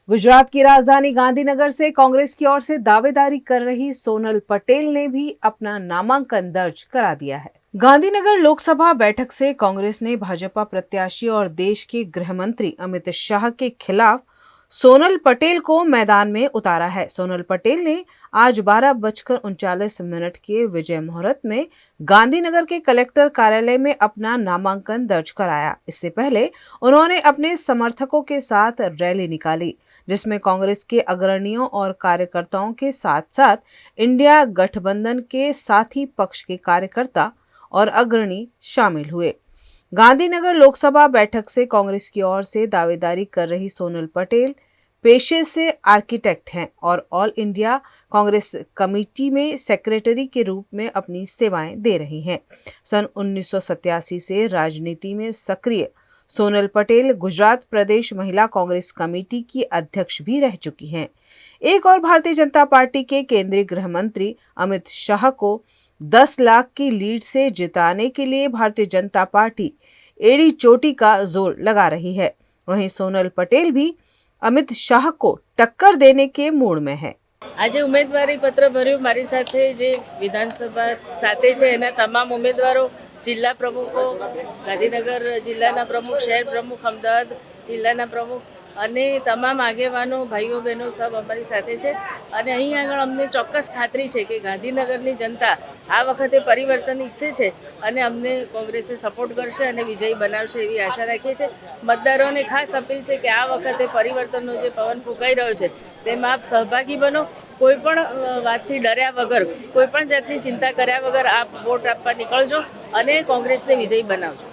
गुजरात की राजधानी गांधीनगर से कांग्रेस की ओर से दावेदारी कर रही सोनल पटेल ने भी अपना नामांकन दर्ज करा दिया है। गांधीनगर लोकसभा बैठक से कांग्रेस ने भाजपा प्रत्याशी और देश के गृह मंत्री अमित शाह के खिलाफ सोनल पटेल को मैदान में उतारा है। सोनल पटेल ने आज 12:39 के विजय मुहूर्त में गांधीनगर के कलेक्टर कार्यालय में अपना नामांकन दर्ज कराया। इससे पहले उन्होंने अपने समर्थकों के साथ रैली निकाली, जिसमें कांग्रेस के अग्रणियों और कार्यकर्ताओं के साथ साथ इंडिया गठबंधन के साथी पक्ष के कार्यकर्ता और अग्रणी शामिल हुए। गांधीनगर लोकसभा बैठक से कांग्रेस की ओर से दावेदारी कर रही सोनल पटेल पेशे से आर्किटेक्ट हैं और ऑल इंडिया कांग्रेस कमेटी में सेक्रेटरी के रूप में अपनी सेवाएं दे रही हैं। सन 1987 से राजनीति में सक्रिय सोनल पटेल गुजरात प्रदेश महिला कांग्रेस कमेटी की अध्यक्ष भी रह चुकी हैं। एक और भारतीय जनता पार्टी के केंद्रीय गृह मंत्री अमित शाह को 10 लाख की लीड से जिताने के लिए भारतीय जनता पार्टी एड़ी चोटी का जोर लगा रही है। वहीं सोनल पटेल भी अमित शाह को टक्कर देने के मूड में है। આજે ઉમેદવારી પત્ર ભર્યું મારી સાથે જે વિધાનસભા સાથે છે એના તમામ ઉમેદવારો, જિલ્લા પ્રમુખો, ગાંધીનગર જિલ્લાના પ્રમુખ, શહેર પ્રમુખ, અમદાવાદ જિલ્લાના પ્રમુખ અને તમામ આગેવાનો, ભાઈઓ બહેનો સબ અમારી સાથે છે અને અહીં આગળ અમને ચોક્કસ ખાતરી છે કે ગાંધીનગરની જનતા આ વખતે પરિવર્તન ઈચ્છે છે અને અમને કોંગ્રેસને સપોર્ટ કરશે અને વિજયી બનાવશે એવી આશા રાખીએ છીએ। મતદારોને ખાસ અપીલ છે કે આ વખતે પરિવર્તનનો જે પવન ફૂંકાઈ રહ્યો છે તેમાં આપ સહભાગી બનો। કોઈપણ વાતથી ડર્યા વગર, કોઈપણ જાતની ચિંતા કર્યા વગર આપ વોટ આપવા નીકળજો અને કોંગ્રેસને વિજયી બનાવજો।